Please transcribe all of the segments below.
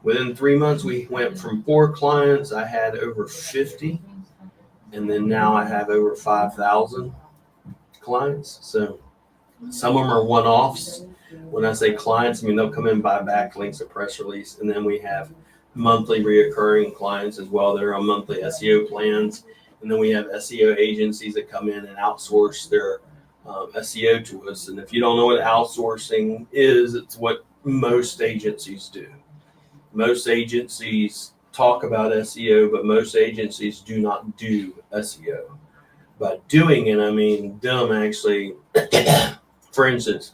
Within 3 months, we went from 4 clients. I had over 50, and then now I have over 5,000 clients. So some of them are one offs. When I say clients, I mean they'll come in, buy backlinks, a press release, and then we have monthly reoccurring clients as well that are on monthly SEO plans. And then we have SEO agencies that come in and outsource their SEO to us. And if you don't know what outsourcing is, it's what most agencies do. Most agencies talk about SEO, but most agencies do not do SEO. By doing it, I mean them actually, for instance,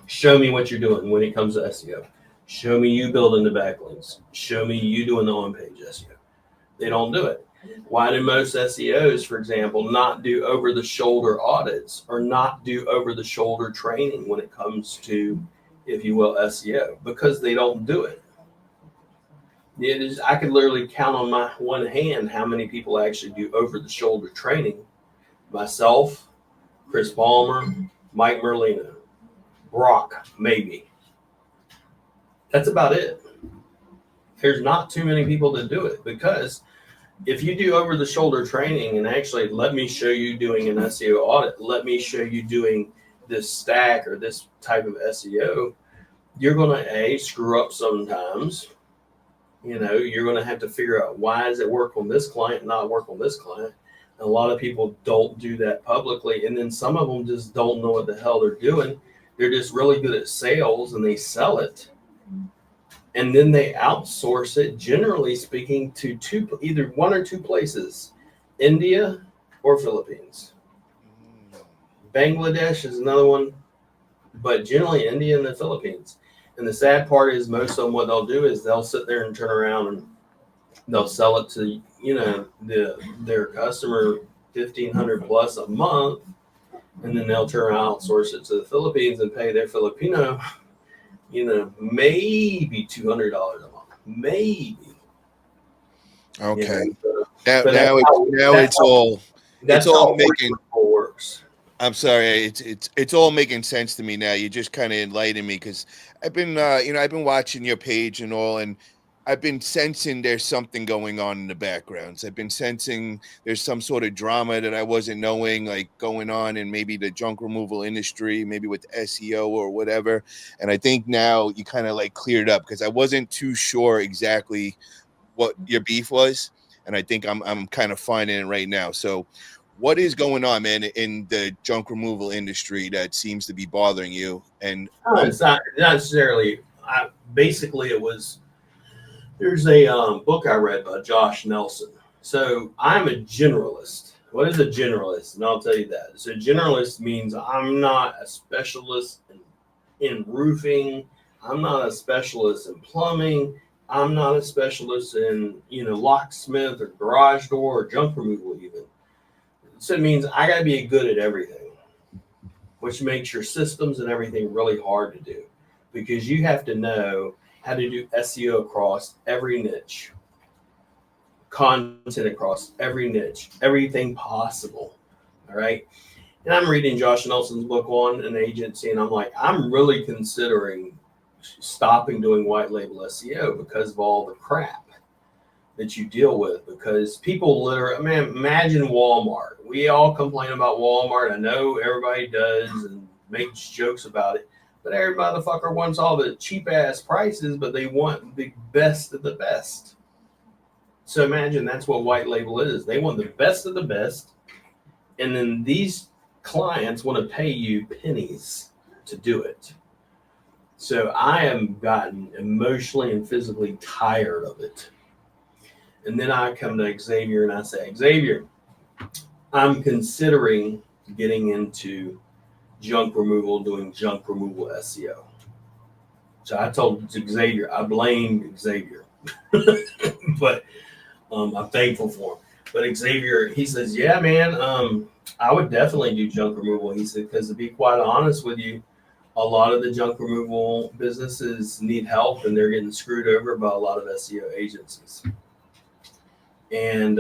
show me what you're doing when it comes to SEO. Show me you building the backlinks. Show me you doing the on-page SEO. They don't do it. Why do most SEOs, for example, not do over-the-shoulder audits or not do over-the-shoulder training when it comes to, if you will, SEO? Because they don't do it. I could literally count on my one hand how many people actually do over-the-shoulder training. Myself, Chris Palmer, Mike Merlino, Brock, maybe. That's about it. There's not too many people that do it, because if you do over the shoulder training and actually let me show you doing an SEO audit, let me show you doing this stack or this type of SEO, you're going to screw up sometimes. You're going to have to figure out, why does it work on this client and not work on this client? And a lot of people don't do that publicly. And then some of them just don't know what the hell they're doing. They're just really good at sales and they sell it. And then they outsource it, generally speaking, to either one or two places, India or Philippines. Bangladesh is another one, but generally India and the Philippines. And the sad part is, most of them, what they'll do is they'll sit there and turn around and they'll sell it to, their customer $1,500 plus a month, and then they'll turn around and outsource it to the Philippines and pay their Filipino, maybe $200 a month, maybe. Okay. It's all making works. I'm sorry, it's all making sense to me now. You just kind of enlightened me, because I've been I've been watching your page and all, and I've been sensing there's something going on in the backgrounds. I've been sensing there's some sort of drama that I wasn't knowing, like, going on in maybe the junk removal industry, maybe with SEO or whatever. And I think now you kind of like cleared up, because I wasn't too sure exactly what your beef was, and I think I'm kind of finding it right now. So what is going on, man, in the junk removal industry that seems to be bothering you? And it's not necessarily. Basically, it was. There's a book I read by Josh Nelson. So I'm a generalist. What is a generalist? And I'll tell you that. So generalist means I'm not a specialist in roofing. I'm not a specialist in plumbing. I'm not a specialist in locksmith or garage door or junk removal even. So it means I got to be good at everything, which makes your systems and everything really hard to do, because you have to know how to do SEO across every niche, content across every niche, everything possible. All right. And I'm reading Josh Nelson's book on an agency, and I'm like, I'm really considering stopping doing white label SEO because of all the crap that you deal with. Because people literally, imagine Walmart. We all complain about Walmart. I know everybody does and makes jokes about it, but every motherfucker wants all the cheap ass prices, but they want the best of the best. So imagine that's what white label is. They want the best of the best, and then these clients want to pay you pennies to do it. So I am gotten emotionally and physically tired of it. And then I come to Xavier and I say, Xavier, I'm considering getting into junk removal, doing junk removal SEO. So I told Xavier, I blamed Xavier, but I'm thankful for him. But Xavier, he says, yeah, man, I would definitely do junk removal. He said, because to be quite honest with you, a lot of the junk removal businesses need help, and they're getting screwed over by a lot of SEO agencies. And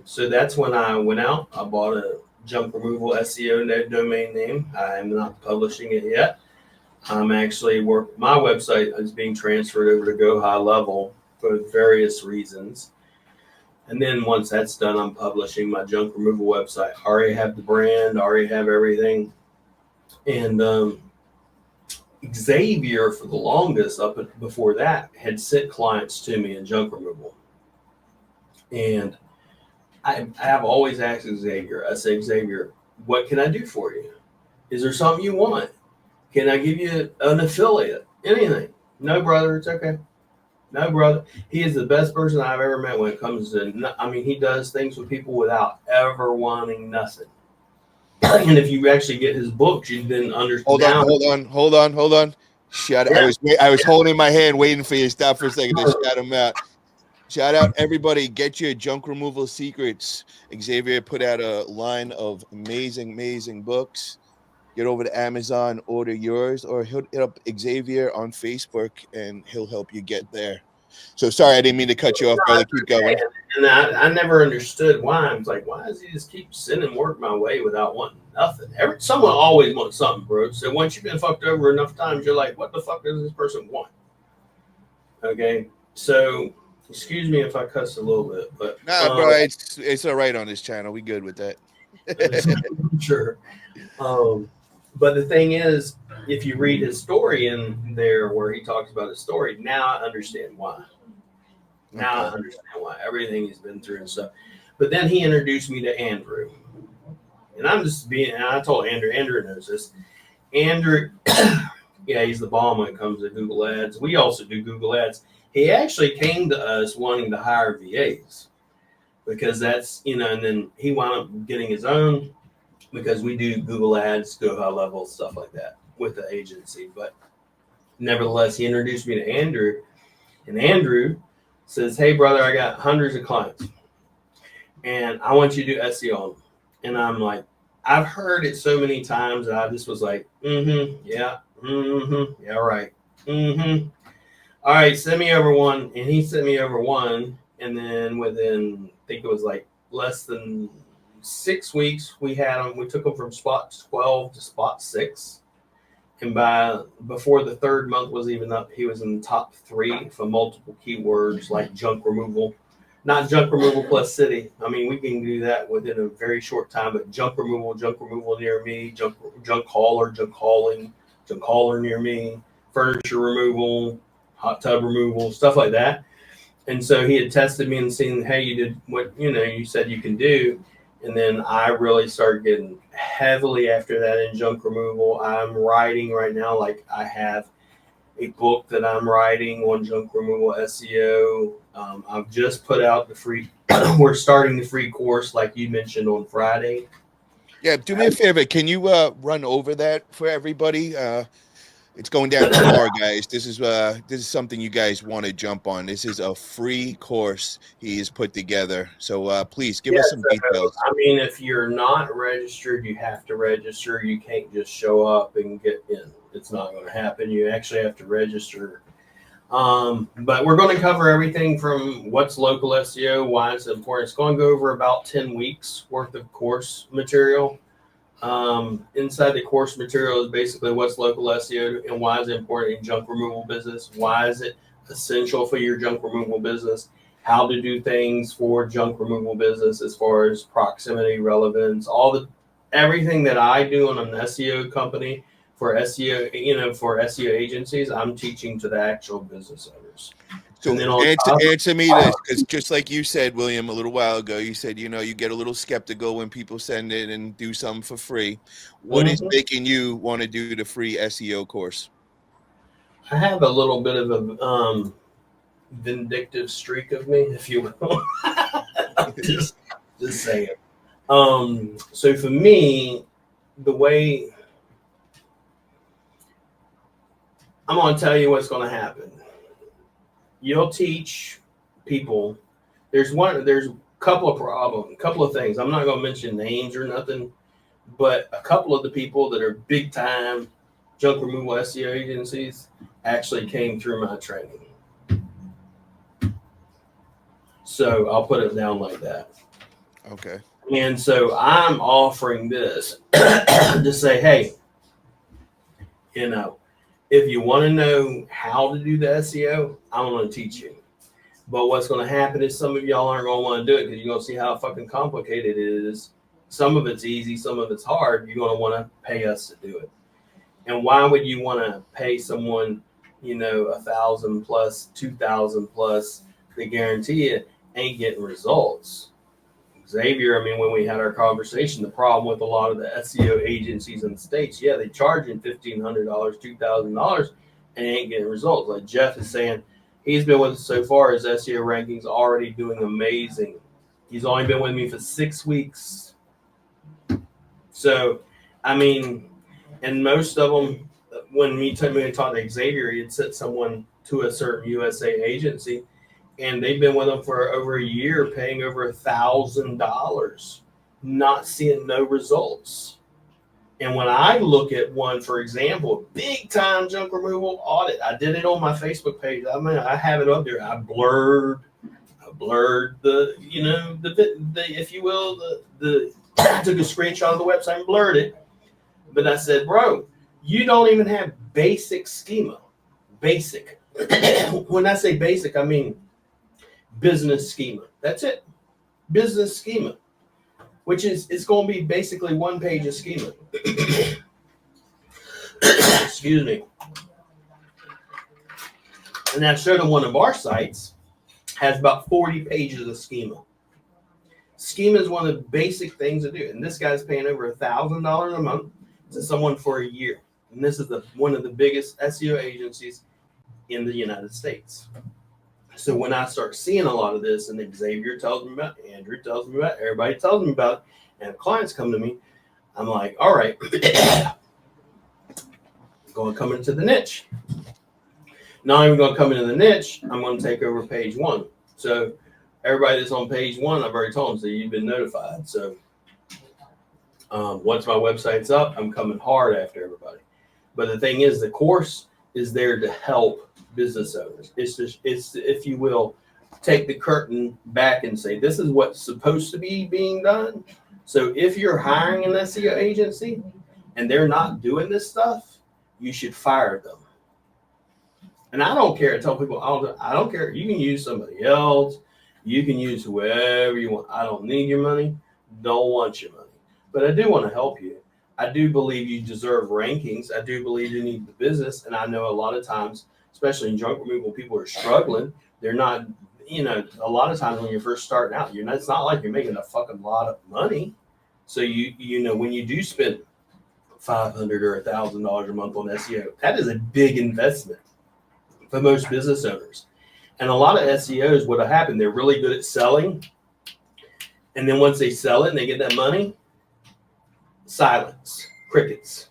so that's when I went out. I bought a junk removal SEO domain name. I'm not publishing it yet. I'm actually my website is being transferred over to Go High Level, for various reasons. And then once that's done, I'm publishing my junk removal website. I already have the brand, already have everything. And Xavier, for the longest before that, had sent clients to me in junk removal. And I have always asked Xavier, I say, Xavier, what can I do for you? Is there something you want? Can I give you an affiliate? Anything? No, brother, it's okay. No, brother. He is the best person I've ever met when it comes to, I mean, he does things with people without ever wanting nothing. And if you actually get his books, you then understand. Hold on. Shout out. I was holding my hand waiting for you to stop for a second to shout him out. Shout out everybody. Get your junk removal secrets. Xavier put out a line of amazing books. Get over to Amazon, order yours, or hit up Xavier on Facebook and he'll help you get there. So sorry, I didn't mean to cut you off, brother. Keep going. And I never understood why. I was like, why does he just keep sending work my way without wanting nothing? Someone always wants something, bro. So once you've been fucked over enough times, you're like, what the fuck does this person want? Okay, so excuse me if I cuss a little bit, but nah, bro, it's all right on this channel. We good with that. Sure. But the thing is, if you read his story in there where he talks about his story, now I understand why. Now I understand why everything he's been through and stuff. But then he introduced me to Andrew. And I told Andrew knows this. Andrew, yeah, he's the bomb when it comes to Google Ads. We also do Google Ads. He actually came to us wanting to hire VAs because that's, and then he wound up getting his own because we do Google Ads, go high level, stuff like that with the agency. But nevertheless, he introduced me to Andrew, and Andrew says, hey, brother, I got hundreds of clients, and I want you to do SEO on them. And I'm like, I've heard it so many times that I just was like, yeah, right. All right, send me over one. And he sent me over one, and then within, I think it was like less than 6 weeks, we took them from spot 12 to spot 6. And before the third month was even up, he was in the top 3 for multiple keywords like junk removal. Not junk removal plus city. I mean, we can do that within a very short time, but junk removal near me, junk hauler, junk hauler near me, furniture removal, hot tub removal, stuff like that. And so he had tested me and seen, hey, you did what, you said you can do. And then I really started getting heavily after that in junk removal. I'm writing right now, like I have a book that I'm writing on junk removal SEO. I've just put out the free, we're starting the free course like you mentioned on Friday. Yeah, do me a favor. Can you run over that for everybody? It's going down tomorrow, guys. This is something you guys want to jump on. This is a free course he has put together. So please give us some details. I mean, if you're not registered, you have to register. You can't just show up and get in. It's not going to happen. You actually have to register. But we're going to cover everything from what's local SEO, why it's important. It's going to go over about 10 weeks worth of course material. Inside the course material is basically what's local SEO and why is it important in junk removal business. Why is it essential for your junk removal business? How to do things for junk removal business as far as proximity, relevance, everything that I do on an SEO company for SEO, for SEO agencies, I'm teaching to the actual business owners. So answer me this, because just like you said, William, a little while ago, you said, you get a little skeptical when people send it and do something for free. What is making you want to do the free SEO course? I have a little bit of a vindictive streak of me, if you will. just saying. So for me, the way I'm going to tell you what's going to happen. You'll teach people. There's a couple of things. I'm not going to mention names or nothing, but a couple of the people that are big time junk removal SEO agencies actually came through my training. So I'll put it down like that. Okay. And so I'm offering this to say, hey, if you want to know how to do the SEO, I'm going to teach you. But what's going to happen is some of y'all aren't going to want to do it because you're going to see how fucking complicated it is. Some of it's easy, some of it's hard. You're going to want to pay us to do it. And why would you want to pay someone, you know, 1,000 plus, 2,000 plus to guarantee it ain't getting results? Xavier, I mean, when we had our conversation, the problem with a lot of the SEO agencies in the States, yeah, they charge you $1,500, $2,000, and ain't getting results. Like Jeff is saying, he's been with us so far, his SEO ranking's already doing amazing. He's only been with me for 6 weeks. So, I mean, and most of them, when we talked to Xavier, he'd sent someone to a certain USA agency, and they've been with them for over a year, paying over $1,000, not seeing no results. And when I look at one, for example, big time junk removal audit, I did it on my Facebook page. I mean, I have it up there. I blurred the, you know, the if you will, the I took a screenshot of the website and blurred it. But I said, bro, you don't even have basic schema. Basic. When I say basic, I mean business schema. That's it. Business schema, which is it's going to be basically one page of schema. Excuse me. And I showed them one of our sites has about 40 pages of schema. Schema is one of the basic things to do. And this guy's paying over $1,000 a month to someone for a year. And this is one of the biggest SEO agencies in the United States. So when I start seeing a lot of this, and Xavier tells me about, Andrew tells me about, everybody tells me about, and clients come to me, I'm like, all right, going to come into the niche. Not even going to come into the niche, I'm going to take over page one. So everybody that's on page one, I've already told them, so you've been notified. So once my website's up, I'm coming hard after everybody. But the thing is, the course is there to help business owners. It's just, it's, if you will, take the curtain back and say, this is what's supposed to be being done. So if you're hiring an SEO agency and they're not doing this stuff, you should fire them. And I don't care. I tell people, I don't care. You can use somebody else. You can use whoever you want. I don't need your money. Don't want your money. But I do want to help you. I do believe you deserve rankings. I do believe you need the business. And I know a lot of times, especially in junk removal, people are struggling. They're not, you know, a lot of times when you're first starting out, it's not like you're making a fucking lot of money. So you know, when you do spend $500 or $1,000 a month on SEO, that is a big investment for most business owners. And a lot of SEOs, what'll happen, they're really good at selling. And then once they sell it and they get that money, silence, crickets.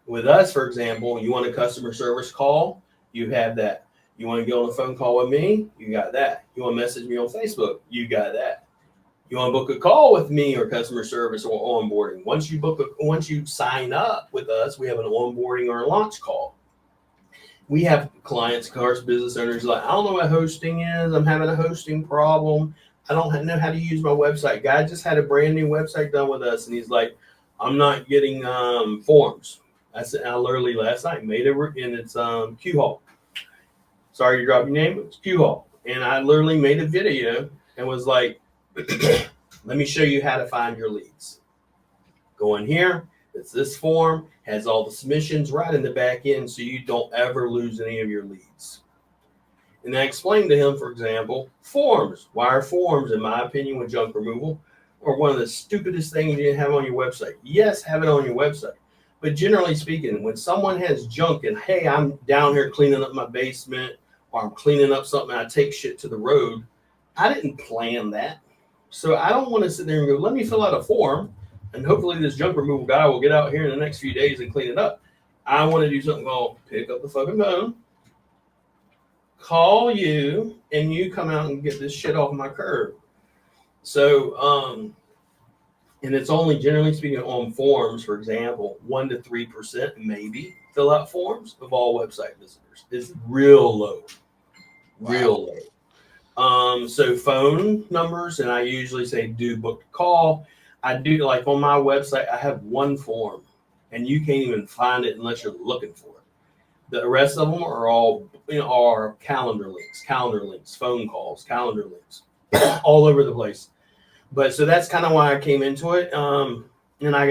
With us, for example, you want a customer service call, you have that. You want to get on a phone call with me, you got that. You want to message me on Facebook, you got that. You want to book a call with me or customer service or onboarding. Once you sign up with us, we have an onboarding or a launch call. We have clients, of course, business owners like, I don't know what hosting is. I'm having a hosting problem. I don't know how to use my website. Guy just had a brand new website done with us, and he's like, I'm not getting forms. I literally last night made it, and it's Q-Hall. Sorry to drop your name, it's Q-Hall. And I literally made a video and was like, let me show you how to find your leads. Go in here. It's this form, has all the submissions right in the back end, so you don't ever lose any of your leads. And I explained to him, for example, forms. Why are forms, in my opinion, with junk removal, are one of the stupidest things you have on your website? Yes, have it on your website. But generally speaking, when someone has junk and, hey, I'm down here cleaning up my basement, or I'm cleaning up something, I take shit to the road, I didn't plan that. So I don't want to sit there and go, let me fill out a form, and hopefully this junk removal guy will get out here in the next few days and clean it up. I want to do something called pick up the fucking phone, call you, and you come out and get this shit off my curb. So, and it's only, generally speaking, on forms, for example, 1% to 3% maybe fill out forms of all website visitors. It's real low. Real low. So phone numbers, and I usually say do book a call. I do, like on my website, I have one form, and you can't even find it unless you're looking for it. The rest of them are all, are calendar links, phone calls, calendar links, all over the place. But so that's kind of why I came into it. And I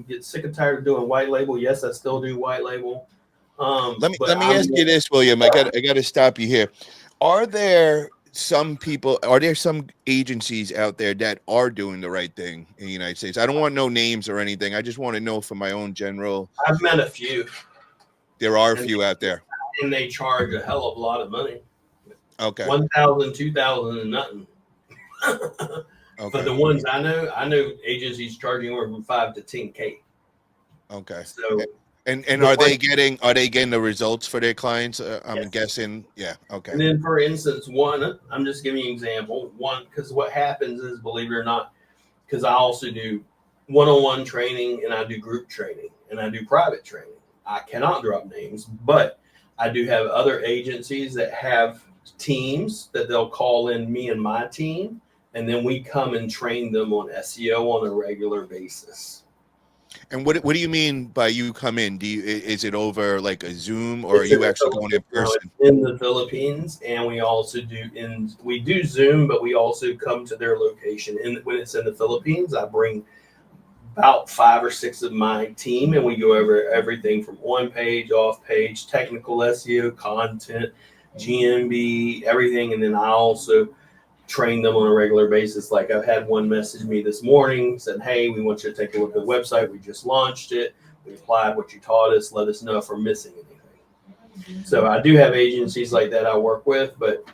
get sick and tired of doing white label. Yes, I still do white label. But Let me ask you this, William. I got to stop you here. Are there some people? Are there some agencies out there that are doing the right thing in the United States? I don't want no names or anything. I just want to know for my own general. I've met a few. There are a and, few out there. and they charge a hell of a lot of money. Okay. 1,000, 2,000, and nothing. Okay. But the ones I know agencies charging over from 5 to 10K. Okay. So, and are they getting the results for their clients? I'm yes. guessing. Yeah. Okay. And then, for instance, I'm just giving you an example. Because what happens is, believe it or not, because I also do one-on-one training and I do group training and I do private training. I cannot drop names, but I do have other agencies that have teams that they'll call in me and my team, and then we come and train them on SEO on a regular basis. And what do you mean by you come in? Is it over like a Zoom, or are you actually going in person? In the Philippines, and we also do Zoom, but we also come to their location. And when it's in the Philippines, I bring about 5 or 6 of my team, and we go over everything from on page, off page, technical SEO, content, GMB, everything. And then I also train them on a regular basis. Like I've had one message me this morning, said, "Hey, we want you to take a look at the website. We just launched it. We applied what you taught us. Let us know if we're missing anything." So I do have agencies like that I work with, but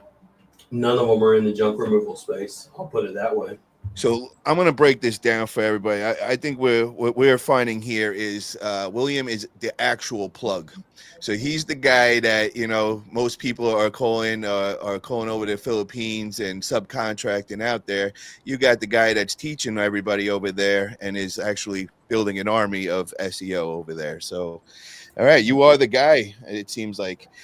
none of them are in the junk removal space. I'll put it that way. So I'm going to break this down for everybody. I think what we're finding here is William is the actual plug. So he's the guy that, most people are calling over the Philippines and subcontracting out there. You got the guy that's teaching everybody over there and is actually building an army of SEO over there. So, all right, you are the guy, it seems like.